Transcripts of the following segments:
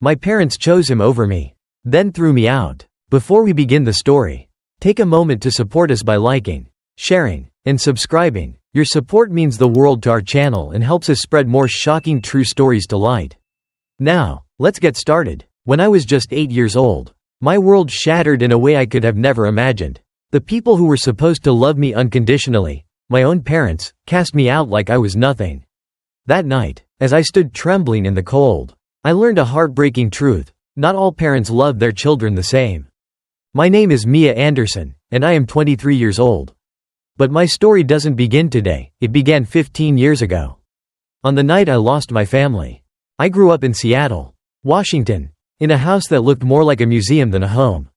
My parents chose him over me, then threw me out. Before we begin the story, take a moment to support us by liking, sharing, and subscribing. Your support means the world to our channel and helps us spread more shocking true stories to light. Now, let's get started. When I was just 8 years old, my world shattered in a way I could have never imagined. The people who were supposed to love me unconditionally, my own parents, cast me out like I was nothing. That night, as I stood trembling in the cold, I learned a heartbreaking truth: not all parents love their children the same. My name is Mia Anderson, and I am 23 years old. But my story doesn't begin today, it began 15 years ago. On the night I lost my family. I grew up in Seattle, Washington, in a house that looked more like a museum than a home.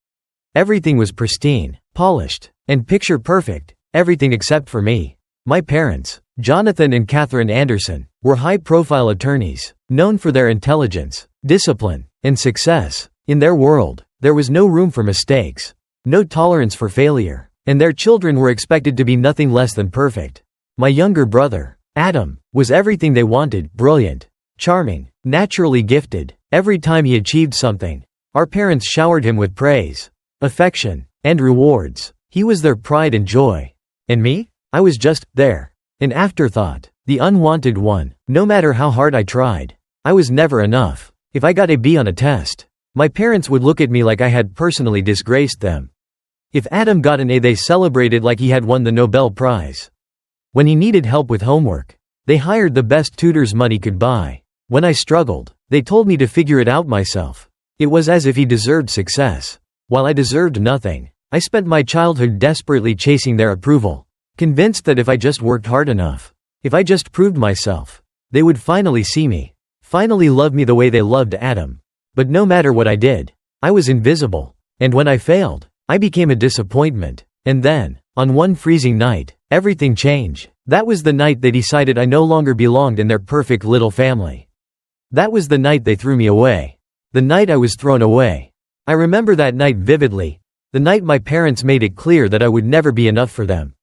Everything was pristine, polished, and picture perfect, everything except for me. My parents, Jonathan and Catherine Anderson, were high-profile attorneys, known for their intelligence, discipline, and success. In their world, there was no room for mistakes, no tolerance for failure, and their children were expected to be nothing less than perfect. My younger brother, Adam, was everything they wanted: brilliant, charming, naturally gifted. Every time he achieved something, our parents showered him with praise, affection, and rewards. He was their pride and joy. And me? I was just there, an afterthought, the unwanted one. No matter how hard I tried, I was never enough. If I got a B on a test, my parents would look at me like I had personally disgraced them. If Adam got an A, they celebrated like he had won the Nobel Prize. When he needed help with homework, they hired the best tutors money could buy. When I struggled, they told me to figure it out myself. It was as if he deserved success, while I deserved nothing. I spent my childhood desperately chasing their approval, convinced that if I just worked hard enough, if I just proved myself, they would finally see me, finally love me the way they loved Adam. But no matter what I did, I was invisible, and when I failed, I became a disappointment. And then, on one freezing night, everything changed. That was the night they decided I no longer belonged in their perfect little family. That was the night they threw me away. The night I was thrown away. I remember that night vividly, the night my parents made it clear that I would never be enough for them.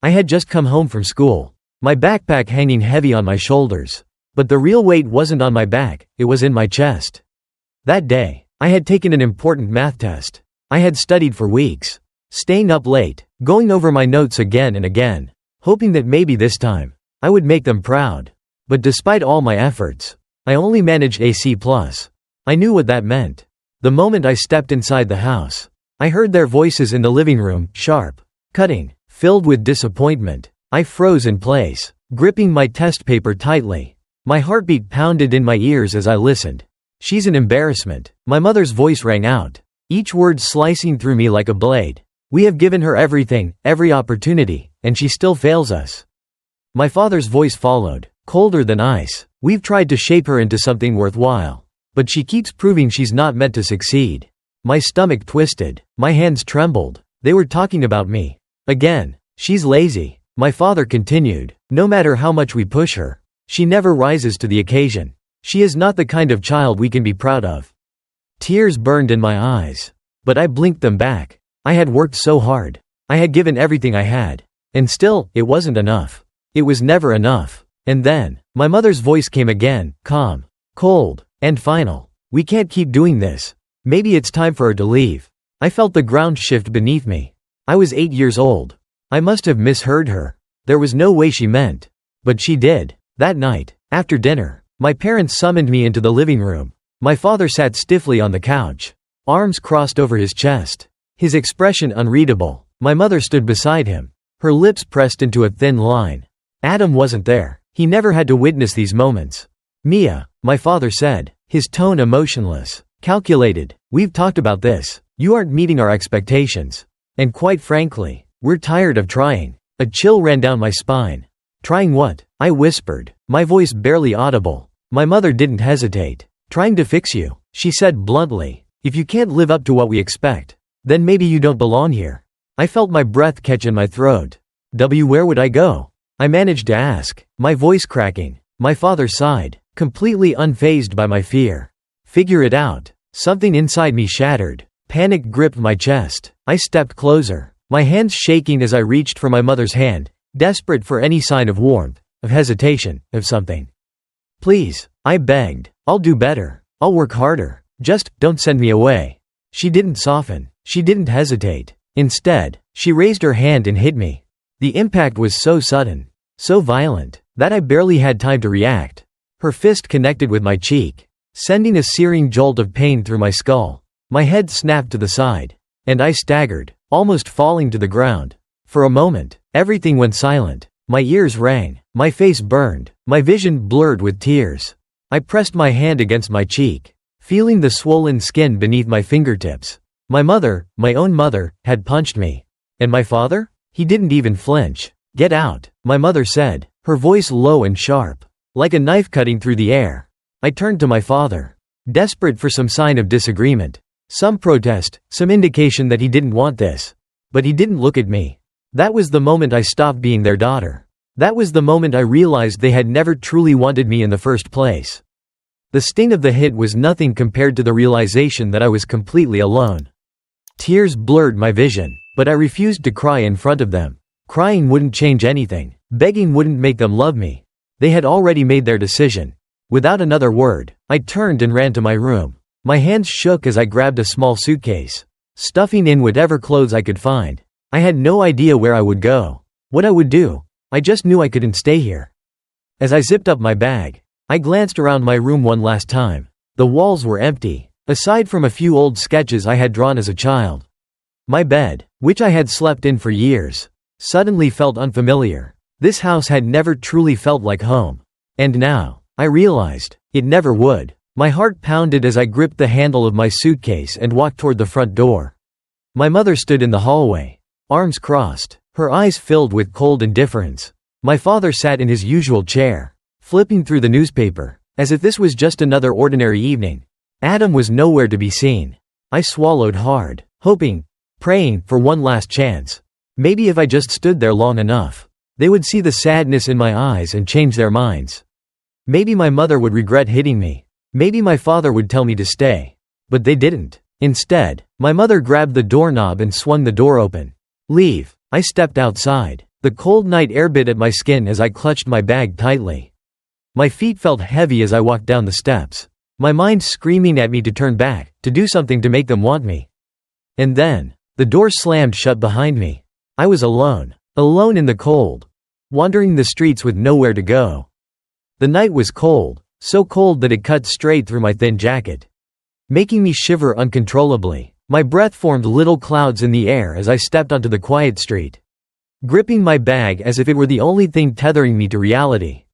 I had just come home from school, my backpack hanging heavy on my shoulders. But the real weight wasn't on my back, it was in my chest. That day, I had taken an important math test. I had studied for weeks, staying up late, going over my notes again and again, hoping that maybe this time, I would make them proud. But despite all my efforts, I only managed a C+. I knew what that meant. The moment I stepped inside the house, I heard their voices in the living room, sharp, cutting, filled with disappointment. I froze in place, gripping my test paper tightly. My heartbeat pounded in my ears as I listened. "She's an embarrassment," my mother's voice rang out, each word slicing through me like a blade. "We have given her everything, every opportunity, and she still fails us." My father's voice followed, colder than ice. "We've tried to shape her into something worthwhile, but she keeps proving she's not meant to succeed." My stomach twisted, my hands trembled. They were talking about me. Again. "She's lazy," my father continued. "No matter how much we push her, she never rises to the occasion. She is not the kind of child we can be proud of." Tears burned in my eyes, but I blinked them back. I had worked so hard. I had given everything I had. And still, it wasn't enough. It was never enough. And then, my mother's voice came again, calm, cold, and final. "We can't keep doing this. Maybe it's time for her to leave." I felt the ground shift beneath me. I was 8 years old. I must have misheard her. There was no way she meant. But she did. That night, after dinner, my parents summoned me into the living room. My father sat stiffly on the couch, arms crossed over his chest, his expression unreadable. My mother stood beside him, her lips pressed into a thin line. Adam wasn't there. He never had to witness these moments. "Mia," my father said, his tone emotionless, calculated, "we've talked about this. You aren't meeting our expectations. And quite frankly, we're tired of trying." A chill ran down my spine. "Trying what?" I whispered, my voice barely audible. My mother didn't hesitate. "Trying to fix you," she said bluntly. "If you can't live up to what we expect, then maybe you don't belong here." I felt my breath catch in my throat. Where would I go? I managed to ask, my voice cracking. My father sighed, completely unfazed by my fear. "Figure it out." Something inside me shattered. Panic gripped my chest. I stepped closer, my hands shaking as I reached for my mother's hand, desperate for any sign of warmth, of hesitation, of something. "Please," I begged. "I'll do better. I'll work harder. Just, don't send me away." She didn't soften. She didn't hesitate. Instead, she raised her hand and hit me. The impact was so sudden, so violent, that I barely had time to react. Her fist connected with my cheek, sending a searing jolt of pain through my skull. My head snapped to the side, and I staggered, almost falling to the ground. For a moment, everything went silent. My ears rang, my face burned, my vision blurred with tears. I pressed my hand against my cheek, feeling the swollen skin beneath my fingertips. My mother, my own mother, had punched me. And my father? He didn't even flinch. "Get out," my mother said, her voice low and sharp, like a knife cutting through the air. I turned to my father, desperate for some sign of disagreement, some protest, some indication that he didn't want this. But he didn't look at me. That was the moment I stopped being their daughter. That was the moment I realized they had never truly wanted me in the first place. The sting of the hit was nothing compared to the realization that I was completely alone. Tears blurred my vision, but I refused to cry in front of them. Crying wouldn't change anything. Begging wouldn't make them love me. They had already made their decision. Without another word, I turned and ran to my room. My hands shook as I grabbed a small suitcase, stuffing in whatever clothes I could find. I had no idea where I would go, what I would do. I just knew I couldn't stay here. As I zipped up my bag, I glanced around my room one last time. The walls were empty, aside from a few old sketches I had drawn as a child. My bed, which I had slept in for years, suddenly felt unfamiliar. This house had never truly felt like home. And now, I realized, it never would. My heart pounded as I gripped the handle of my suitcase and walked toward the front door. My mother stood in the hallway, arms crossed, her eyes filled with cold indifference. My father sat in his usual chair, flipping through the newspaper, as if this was just another ordinary evening. Adam was nowhere to be seen. I swallowed hard, hoping, praying, for one last chance. Maybe if I just stood there long enough, they would see the sadness in my eyes and change their minds. Maybe my mother would regret hitting me. Maybe my father would tell me to stay. But they didn't. Instead, my mother grabbed the doorknob and swung the door open. "Leave." I stepped outside. The cold night air bit at my skin as I clutched my bag tightly. My feet felt heavy as I walked down the steps, my mind screaming at me to turn back, to do something to make them want me. And then, the door slammed shut behind me. I was alone. Alone in the cold. Wandering the streets with nowhere to go. The night was cold, so cold that it cut straight through my thin jacket, making me shiver uncontrollably. My breath formed little clouds in the air as I stepped onto the quiet street, gripping my bag as if it were the only thing tethering me to reality.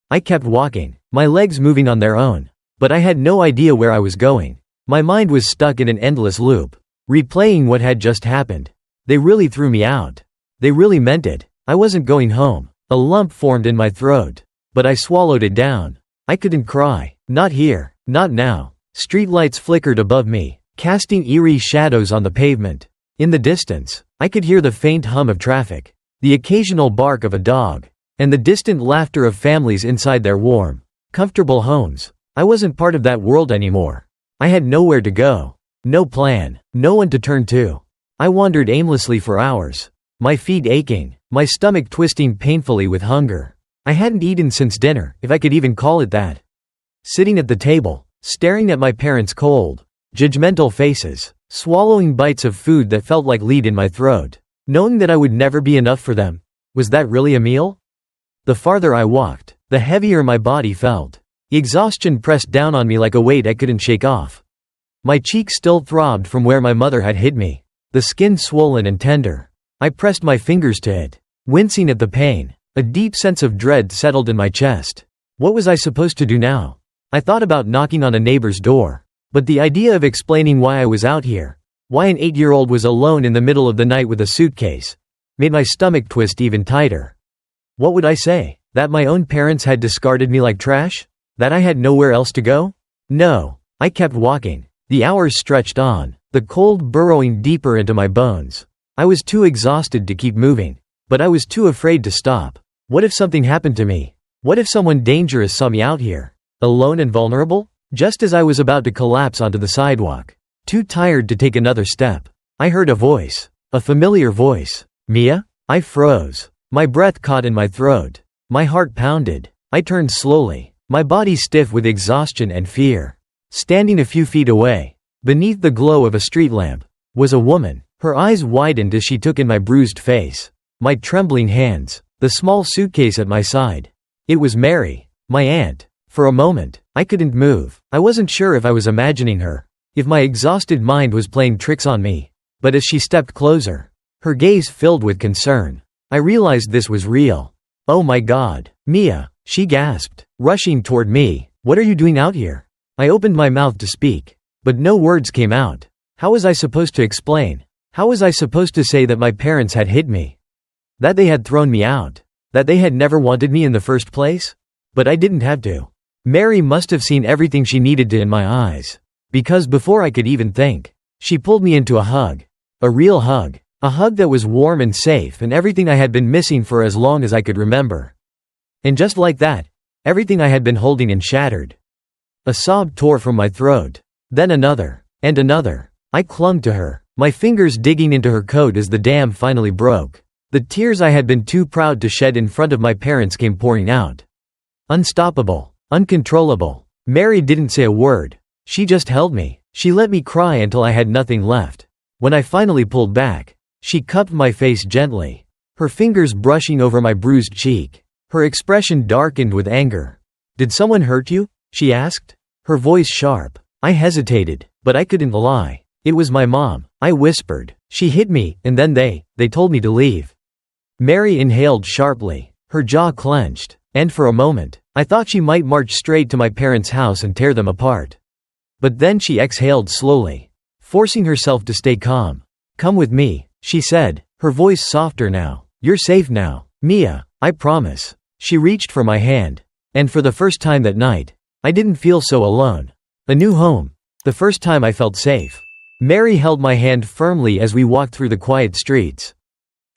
I kept walking, my legs moving on their own, but I had no idea where I was going. My mind was stuck in an endless loop, replaying what had just happened. They really threw me out. They really meant it. I wasn't going home. A lump formed in my throat, but I swallowed it down. I couldn't cry. Not here. Not now. Streetlights flickered above me, casting eerie shadows on the pavement. In the distance, I could hear the faint hum of traffic, the occasional bark of a dog, and the distant laughter of families inside their warm, comfortable homes. I wasn't part of that world anymore. I had nowhere to go, no plan, no one to turn to. I wandered aimlessly for hours, my feet aching, my stomach twisting painfully with hunger. I hadn't eaten since dinner, if I could even call it that. Sitting at the table, staring at my parents' cold, judgmental faces, swallowing bites of food that felt like lead in my throat, knowing that I would never be enough for them. Was that really a meal? The farther I walked, the heavier my body felt. Exhaustion pressed down on me like a weight I couldn't shake off. My cheek still throbbed from where my mother had hit me, the skin swollen and tender. I pressed my fingers to it, wincing at the pain. A deep sense of dread settled in my chest. What was I supposed to do now? I thought about knocking on a neighbor's door. But the idea of explaining why I was out here, why an 8-year-old was alone in the middle of the night with a suitcase, made my stomach twist even tighter. What would I say? That my own parents had discarded me like trash? That I had nowhere else to go? No. I kept walking. The hours stretched on, the cold burrowing deeper into my bones. I was too exhausted to keep moving, but I was too afraid to stop. What if something happened to me? What if someone dangerous saw me out here, alone and vulnerable? Just as I was about to collapse onto the sidewalk, too tired to take another step, I heard a voice, a familiar voice. "Mia?" I froze. My breath caught in my throat. My heart pounded. I turned slowly, my body stiff with exhaustion and fear. Standing a few feet away, beneath the glow of a street lamp, was a woman. Her eyes widened as she took in my bruised face, my trembling hands, the small suitcase at my side. It was Mary, my aunt. For a moment, I couldn't move. I wasn't sure if I was imagining her, if my exhausted mind was playing tricks on me. But as she stepped closer, her gaze filled with concern, I realized this was real. "Oh my God, Mia," she gasped, rushing toward me. "What are you doing out here?" I opened my mouth to speak, but no words came out. How was I supposed to explain? How was I supposed to say that my parents had hit me? That they had thrown me out? That they had never wanted me in the first place? But I didn't have to. Mary must have seen everything she needed to in my eyes. Because before I could even think, she pulled me into a hug. A real hug. A hug that was warm and safe and everything I had been missing for as long as I could remember. And just like that, everything I had been holding in shattered. A sob tore from my throat. Then another. And another. I clung to her, my fingers digging into her coat as the dam finally broke. The tears I had been too proud to shed in front of my parents came pouring out. Unstoppable. Uncontrollable. Mary didn't say a word. She just held me. She let me cry until I had nothing left. When I finally pulled back, she cupped my face gently, her fingers brushing over my bruised cheek. Her expression darkened with anger. "Did someone hurt you?" she asked, her voice sharp. I hesitated, but I couldn't lie. "It was my mom," I whispered. "She hit me, and then they told me to leave." Mary inhaled sharply, her jaw clenched, and for a moment, I thought she might march straight to my parents' house and tear them apart. But then she exhaled slowly, forcing herself to stay calm. "Come with me," she said, her voice softer now. "You're safe now, Mia, I promise." She reached for my hand, and for the first time that night, I didn't feel so alone. A new home. The first time I felt safe. Mary held my hand firmly as we walked through the quiet streets,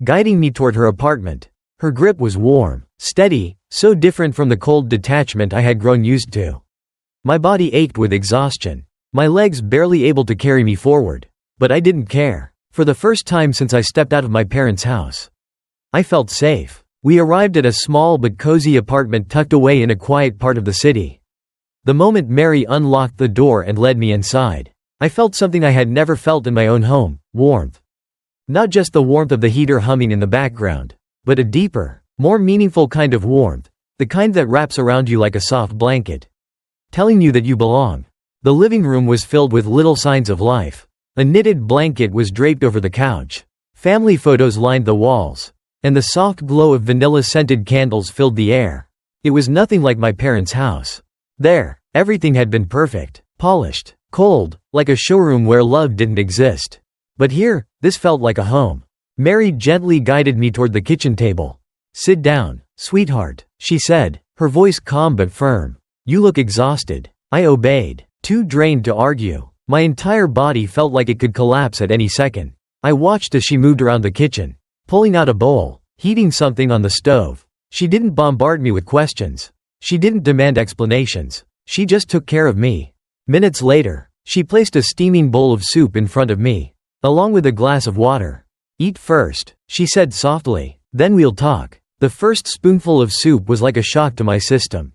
guiding me toward her apartment. Her grip was warm, steady, so different from the cold detachment I had grown used to. My body ached with exhaustion, my legs barely able to carry me forward. But I didn't care. For the first time since I stepped out of my parents' house, I felt safe. We arrived at a small but cozy apartment tucked away in a quiet part of the city. The moment Mary unlocked the door and led me inside, I felt something I had never felt in my own home: warmth. Not just the warmth of the heater humming in the background, but a deeper, more meaningful kind of warmth, the kind that wraps around you like a soft blanket, telling you that you belong. The living room was filled with little signs of life. A knitted blanket was draped over the couch. Family photos lined the walls, and the soft glow of vanilla-scented candles filled the air. It was nothing like my parents' house. There, everything had been perfect, polished, cold, like a showroom where love didn't exist. But here, this felt like a home. Mary gently guided me toward the kitchen table. "Sit down, sweetheart," she said, her voice calm but firm. "You look exhausted." I obeyed, too drained to argue. My entire body felt like it could collapse at any second. I watched as she moved around the kitchen, pulling out a bowl, heating something on the stove. She didn't bombard me with questions. She didn't demand explanations. She just took care of me. Minutes later, she placed a steaming bowl of soup in front of me, along with a glass of water. "Eat first," she said softly, "then we'll talk." The first spoonful of soup was like a shock to my system.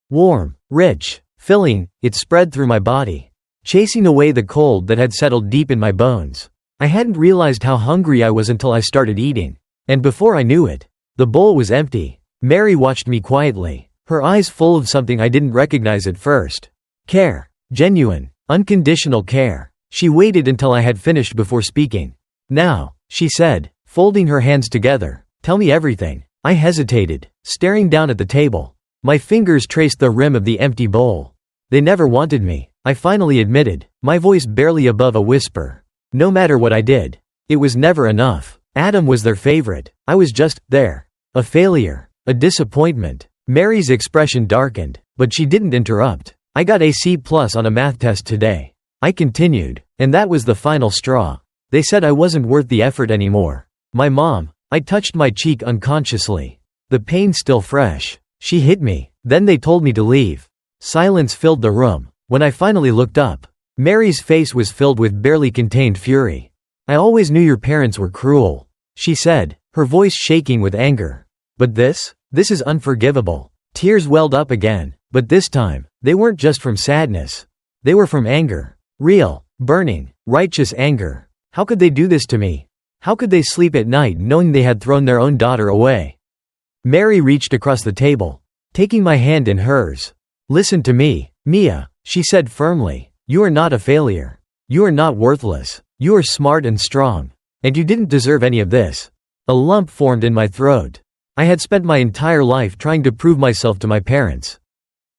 Warm, rich, filling, it spread through my body, chasing away the cold that had settled deep in my bones. I hadn't realized how hungry I was until I started eating. And before I knew it, the bowl was empty. Mary watched me quietly, her eyes full of something I didn't recognize at first. Care. Genuine, unconditional care. She waited until I had finished before speaking. "Now," she said, folding her hands together, "tell me everything." I hesitated, staring down at the table. My fingers traced the rim of the empty bowl. "They never wanted me," I finally admitted, my voice barely above a whisper. "No matter what I did, it was never enough. Adam was their favorite. I was just there. A failure. A disappointment." Mary's expression darkened, but she didn't interrupt. "I got a C+ on a math test today," I continued, "and that was the final straw. They said I wasn't worth the effort anymore. My mom," I touched my cheek unconsciously, the pain still fresh. "She hit me. Then they told me to leave." Silence filled the room. When I finally looked up, Mary's face was filled with barely contained fury. "I always knew your parents were cruel," she said, her voice shaking with anger. "But this is unforgivable." Tears welled up again, but this time, they weren't just from sadness. They were from anger. Real, burning, righteous anger. How could they do this to me? How could they sleep at night knowing they had thrown their own daughter away? Mary reached across the table, taking my hand in hers. "Listen to me, Mia," she said firmly. "You are not a failure. You are not worthless. You are smart and strong. And you didn't deserve any of this." A lump formed in my throat. I had spent my entire life trying to prove myself to my parents.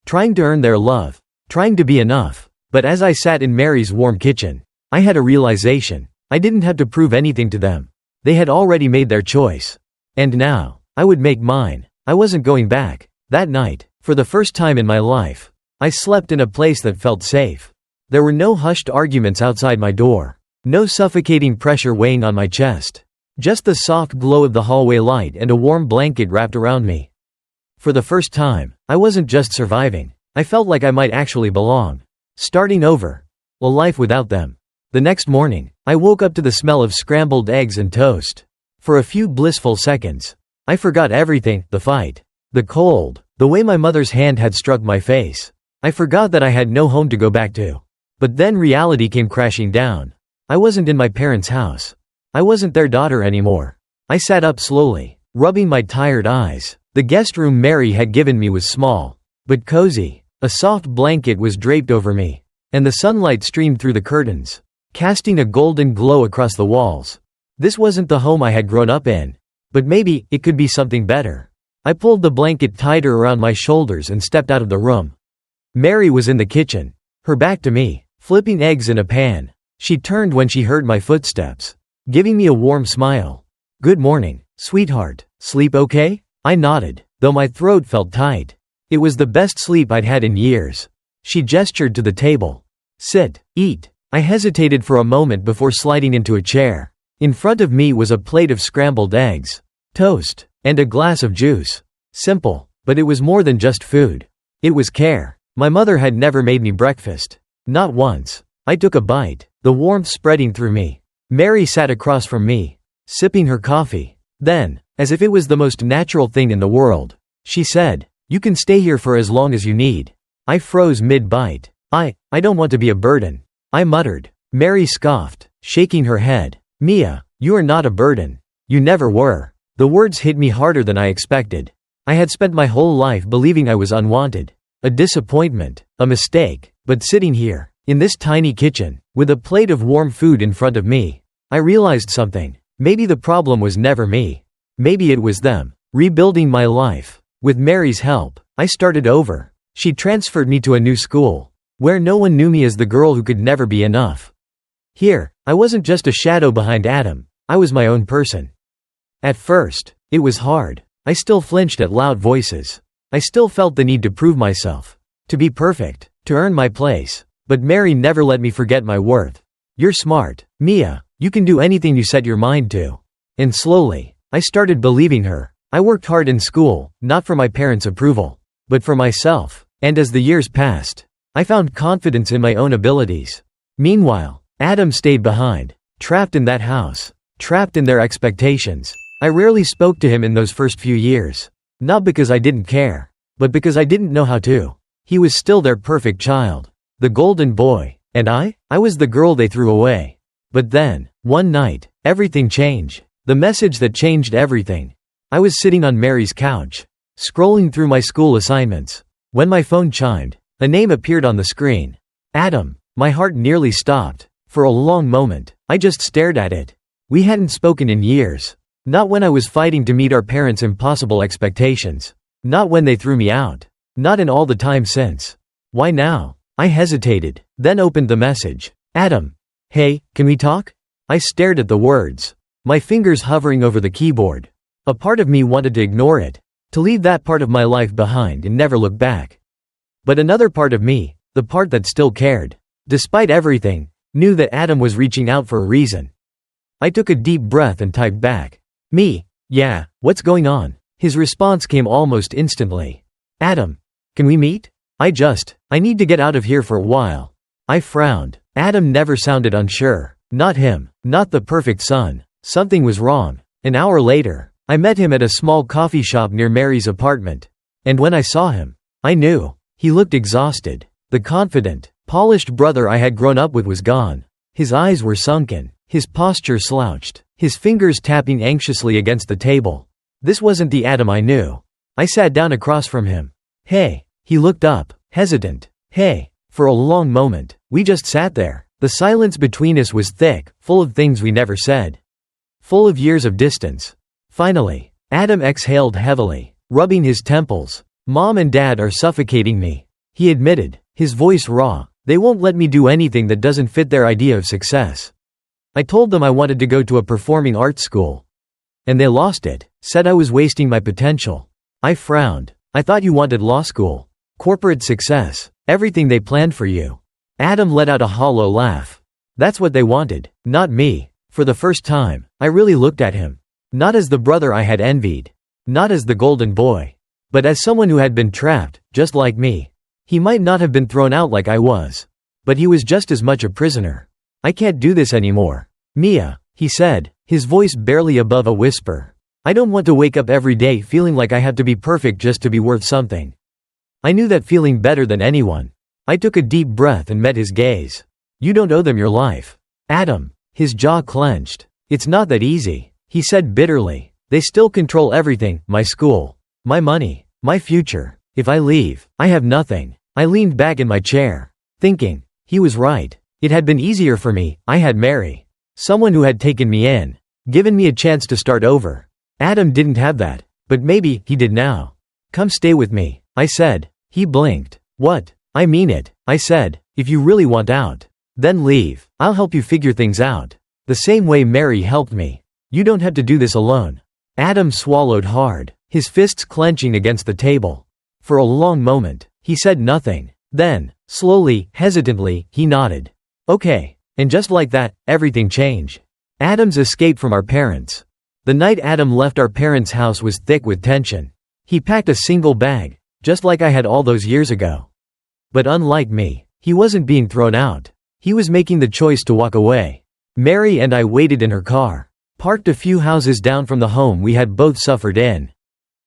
Trying to earn their love. Trying to be enough. But as I sat in Mary's warm kitchen, I had a realization. I didn't have to prove anything to them. They had already made their choice. And now, I would make mine. I wasn't going back. That night, for the first time in my life, I slept in a place that felt safe. There were no hushed arguments outside my door. No suffocating pressure weighing on my chest. Just the soft glow of the hallway light and a warm blanket wrapped around me. For the first time, I wasn't just surviving. I felt like I might actually belong. Starting over. A life without them. The next morning, I woke up to the smell of scrambled eggs and toast. For a few blissful seconds, I forgot everything, the fight, the cold, the way my mother's hand had struck my face. I forgot that I had no home to go back to. But then reality came crashing down. I wasn't in my parents' house. I wasn't their daughter anymore. I sat up slowly, rubbing my tired eyes. The guest room Mary had given me was small, but cozy. A soft blanket was draped over me, and the sunlight streamed through the curtains, casting a golden glow across the walls. This wasn't the home I had grown up in, but maybe it could be something better. I pulled the blanket tighter around my shoulders and stepped out of the room. Mary was in the kitchen, her back to me, flipping eggs in a pan. She turned when she heard my footsteps, giving me a warm smile. "Good morning, sweetheart. Sleep okay?" I nodded, though my throat felt tight. It was the best sleep I'd had in years. She gestured to the table. "Sit, eat." I hesitated for a moment before sliding into a chair. In front of me was a plate of scrambled eggs, toast, and a glass of juice. Simple, but it was more than just food. It was care. My mother had never made me breakfast. Not once. I took a bite, the warmth spreading through me. Mary sat across from me, sipping her coffee. Then, as if it was the most natural thing in the world, she said, "You can stay here for as long as you need." I froze mid-bite. I don't want to be a burden," I muttered. Mary scoffed, shaking her head. "Mia, you are not a burden. You never were." The words hit me harder than I expected. I had spent my whole life believing I was unwanted. A disappointment, a mistake. But sitting here, in this tiny kitchen, with a plate of warm food in front of me, I realized something. Maybe the problem was never me. Maybe it was them. Rebuilding my life. With Mary's help, I started over. She transferred me to a new school, where no one knew me as the girl who could never be enough. Here, I wasn't just a shadow behind Adam, I was my own person. At first, it was hard. I still flinched at loud voices. I still felt the need to prove myself, to be perfect, to earn my place. But Mary never let me forget my worth. "You're smart, Mia. You can do anything you set your mind to." And slowly, I started believing her. I worked hard in school, not for my parents' approval, but for myself. And as the years passed, I found confidence in my own abilities. Meanwhile, Adam stayed behind, trapped in that house, trapped in their expectations. I rarely spoke to him in those first few years. Not because I didn't care, but because I didn't know how to. He was still their perfect child, the golden boy, and I was the girl they threw away. But then, one night, everything changed. The message that changed everything. I was sitting on Mary's couch, scrolling through my school assignments, when my phone chimed. A name appeared on the screen. Adam. My heart nearly stopped. For a long moment, I just stared at it. We hadn't spoken in years. Not when I was fighting to meet our parents' impossible expectations. Not when they threw me out. Not in all the time since. Why now? I hesitated, then opened the message. "Adam. Hey, can we talk?" I stared at the words, my fingers hovering over the keyboard. A part of me wanted to ignore it, to leave that part of my life behind and never look back. But another part of me, the part that still cared, despite everything, knew that Adam was reaching out for a reason. I took a deep breath and typed back. "Me, yeah, what's going on?" His response came almost instantly. "Adam, can we meet? I need to get out of here for a while." I frowned. Adam never sounded unsure. Not him, not the perfect son. Something was wrong. An hour later, I met him at a small coffee shop near Mary's apartment. And when I saw him, I knew. He looked exhausted. The confident, polished brother I had grown up with was gone. His eyes were sunken, his posture slouched, his fingers tapping anxiously against the table. This wasn't the Adam I knew. I sat down across from him. "Hey." He looked up, hesitant. "Hey." For a long moment, we just sat there. The silence between us was thick, full of things we never said. Full of years of distance. Finally, Adam exhaled heavily, rubbing his temples. "Mom and Dad are suffocating me," he admitted, his voice raw. "They won't let me do anything that doesn't fit their idea of success. I told them I wanted to go to a performing arts school. And they lost it, said I was wasting my potential." I frowned. "I thought you wanted law school. Corporate success. Everything they planned for you." Adam let out a hollow laugh. "That's what they wanted, not me." For the first time, I really looked at him. Not as the brother I had envied. Not as the golden boy. But as someone who had been trapped, just like me. He might not have been thrown out like I was. But he was just as much a prisoner. "I can't do this anymore. Mia," he said, his voice barely above a whisper. "I don't want to wake up every day feeling like I have to be perfect just to be worth something." I knew that feeling better than anyone. I took a deep breath and met his gaze. "You don't owe them your life." "Adam." His jaw clenched. "It's not that easy," he said bitterly. "They still control everything, my school, my money, my future. If I leave, I have nothing." I leaned back in my chair, thinking, he was right. It had been easier for me. I had Mary. Someone who had taken me in, given me a chance to start over. Adam didn't have that, but maybe he did now. "Come stay with me," I said. He blinked. "What?" "I mean it," I said. "If you really want out, then leave. I'll help you figure things out. The same way Mary helped me. You don't have to do this alone." Adam swallowed hard, his fists clenching against the table. For a long moment, he said nothing. Then, slowly, hesitantly, he nodded. "Okay." And just like that, everything changed. Adam's escape from our parents. The night Adam left our parents' house was thick with tension. He packed a single bag, just like I had all those years ago. But unlike me, he wasn't being thrown out. He was making the choice to walk away. Mary and I waited in her car, parked a few houses down from the home we had both suffered in.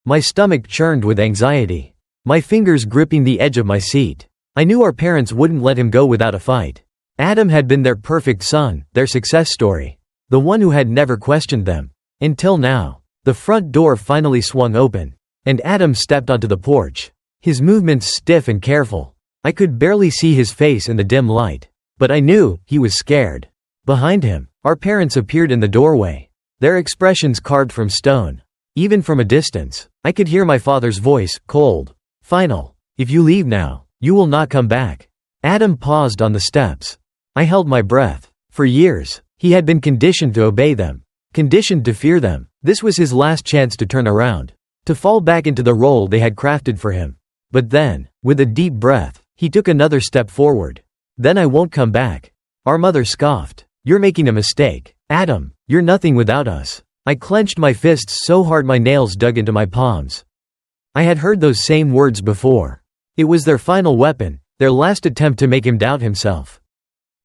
My stomach churned with anxiety, my fingers gripping the edge of my seat. I knew our parents wouldn't let him go without a fight. Adam had been their perfect son, their success story. The one who had never questioned them. Until now. The front door finally swung open, and Adam stepped onto the porch. His movements stiff and careful. I could barely see his face in the dim light. But I knew, he was scared. Behind him, our parents appeared in the doorway. Their expressions carved from stone. Even from a distance, I could hear my father's voice, cold. Final. "If you leave now, you will not come back." Adam paused on the steps. I held my breath. For years, he had been conditioned to obey them. Conditioned to fear them. This was his last chance to turn around. To fall back into the role they had crafted for him. But then, with a deep breath, he took another step forward. "Then I won't come back." Our mother scoffed. "You're making a mistake. Adam, you're nothing without us." I clenched my fists so hard my nails dug into my palms. I had heard those same words before. It was their final weapon, their last attempt to make him doubt himself.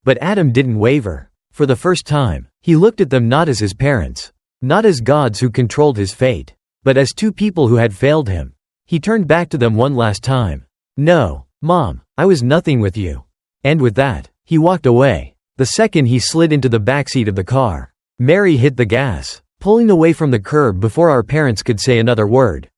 But Adam didn't waver. For the first time, he looked at them not as his parents, not as gods who controlled his fate, but as two people who had failed him. He turned back to them one last time. "No, Mom, I was nothing with you." And with that, he walked away. The second he slid into the backseat of the car, Mary hit the gas, pulling away from the curb before our parents could say another word.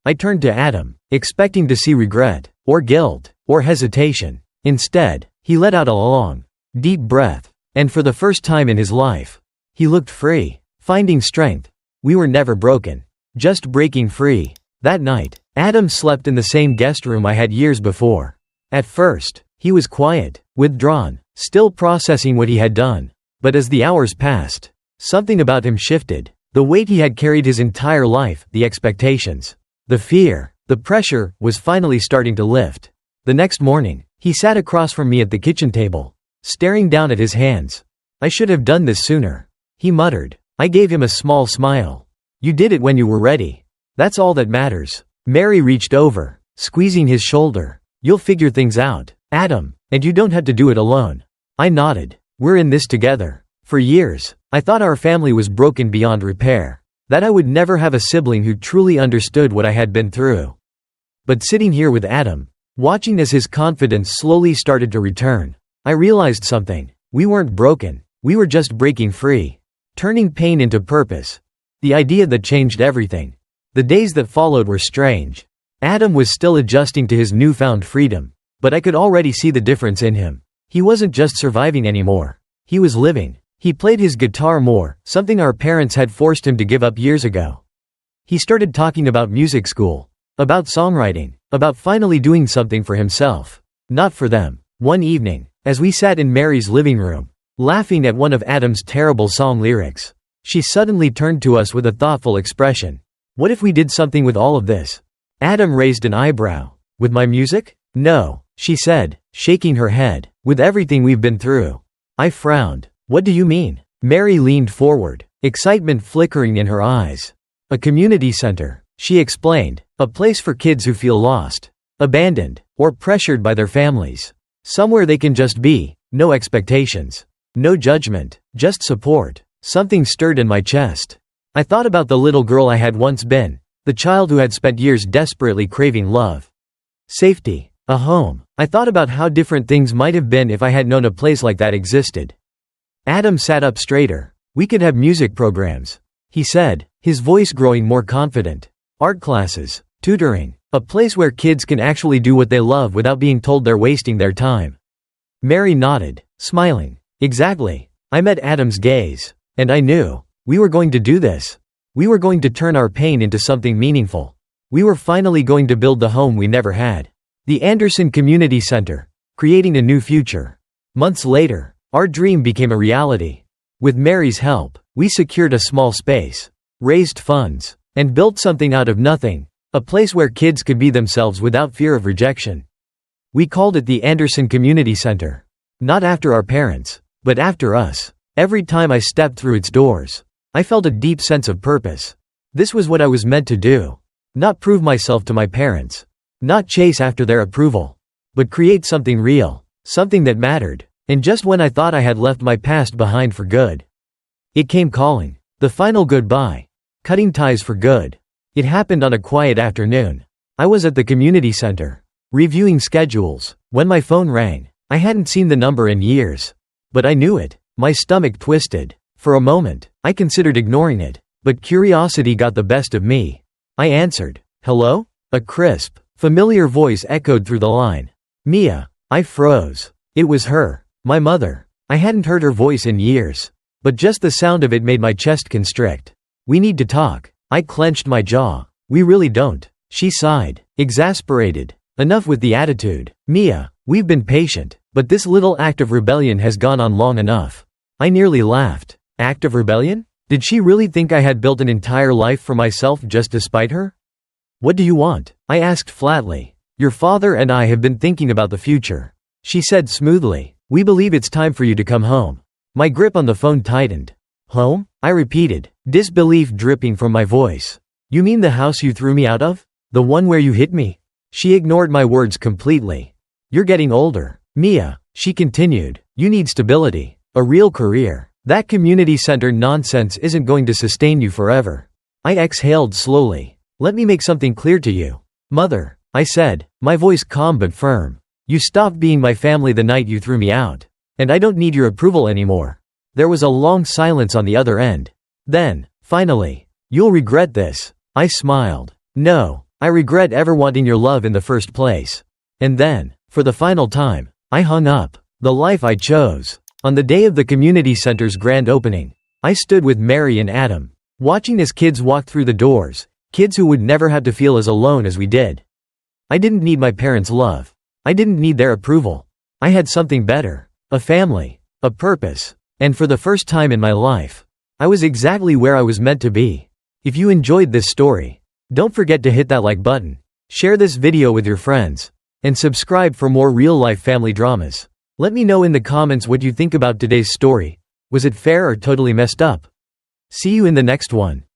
I turned to Adam, expecting to see regret, or guilt, or hesitation. Instead, he let out a long, deep breath, and for the first time in his life, he looked free, finding strength. We were never broken, just breaking free. That night, Adam slept in the same guest room I had years before. At first, he was quiet, withdrawn, still processing what he had done. But as the hours passed, something about him shifted. The weight he had carried his entire life, the expectations, the fear, the pressure, was finally starting to lift. The next morning, he sat across from me at the kitchen table, staring down at his hands. "I should have done this sooner," he muttered. I gave him a small smile. "You did it when you were ready. That's all that matters." Mary reached over, squeezing his shoulder. "You'll figure things out, Adam, and you don't have to do it alone." I nodded. "We're in this together." For years, I thought our family was broken beyond repair, that I would never have a sibling who truly understood what I had been through. But sitting here with Adam, Watching as his confidence slowly started to return, I realized something. We weren't broken. We were just breaking free. Turning pain into purpose. The idea that changed everything. The days that followed were strange. Adam was still adjusting to his newfound freedom, but I could already see the difference in him. He wasn't just surviving anymore. He was living. He played his guitar more, something our parents had forced him to give up years ago. He started talking about music school, about songwriting, about finally doing something for himself, not for them. One evening, as we sat in Mary's living room, laughing at one of Adam's terrible song lyrics, she suddenly turned to us with a thoughtful expression. What if we did something with all of this? Adam raised an eyebrow. With my music? No, she said, shaking her head. With everything we've been through. I frowned. What do you mean? Mary leaned forward, excitement flickering in her eyes. A community center, she explained, a place for kids who feel lost, abandoned, or pressured by their families. Somewhere they can just be, no expectations, no judgment, just support. Something stirred in my chest. I thought about the little girl I had once been, the child who had spent years desperately craving love, safety, a home. I thought about how different things might have been if I had known a place like that existed. Adam sat up straighter. We could have music programs, he said, his voice growing more confident. Art classes, tutoring, a place where kids can actually do what they love without being told they're wasting their time. Mary nodded, smiling. Exactly. I met Adam's gaze, and I knew. We were going to do this. We were going to turn our pain into something meaningful. We were finally going to build the home we never had. The Anderson Community Center, creating a new future. Months later, our dream became a reality. With Mary's help, we secured a small space, raised funds, and built something out of nothing, a place where kids could be themselves without fear of rejection. We called it the Anderson Community Center. Not after our parents, but after us. Every time I stepped through its doors, I felt a deep sense of purpose. This was what I was meant to do. Not prove myself to my parents. Not chase after their approval. But create something real, something that mattered. And just when I thought I had left my past behind for good, it came calling. The final goodbye. Cutting ties for good. It happened on a quiet afternoon. I was at the community center, reviewing schedules, when my phone rang. I hadn't seen the number in years. But I knew it. My stomach twisted. For a moment, I considered ignoring it. But curiosity got the best of me. I answered. Hello? A crisp, familiar voice echoed through the line. Mia. I froze. It was her. My mother. I hadn't heard her voice in years. But just the sound of it made my chest constrict. We need to talk. I clenched my jaw. We really don't. She sighed, exasperated. Enough with the attitude. Mia, we've been patient, but this little act of rebellion has gone on long enough. I nearly laughed. Act of rebellion? Did she really think I had built an entire life for myself just to spite her? What do you want? I asked flatly. Your father and I have been thinking about the future. She said smoothly. We believe it's time for you to come home. My grip on the phone tightened. Home? I repeated, disbelief dripping from my voice. You mean the house you threw me out of? The one where you hit me? She ignored my words completely. You're getting older, Mia, she continued. You need stability, a real career. That community center nonsense isn't going to sustain you forever. I exhaled slowly. Let me make something clear to you. Mother, I said, my voice calm but firm. You stopped being my family the night you threw me out. And I don't need your approval anymore. There was a long silence on the other end. Then, finally, you'll regret this. I smiled. No, I regret ever wanting your love in the first place. And then, for the final time, I hung up. The life I chose. On the day of the community center's grand opening, I stood with Mary and Adam, watching as kids walked through the doors, kids who would never have to feel as alone as we did. I didn't need my parents' love. I didn't need their approval. I had something better. A family. A purpose. And for the first time in my life, I was exactly where I was meant to be. If you enjoyed this story, don't forget to hit that like button, share this video with your friends, and subscribe for more real-life family dramas. Let me know in the comments what you think about today's story. Was it fair or totally messed up? See you in the next one.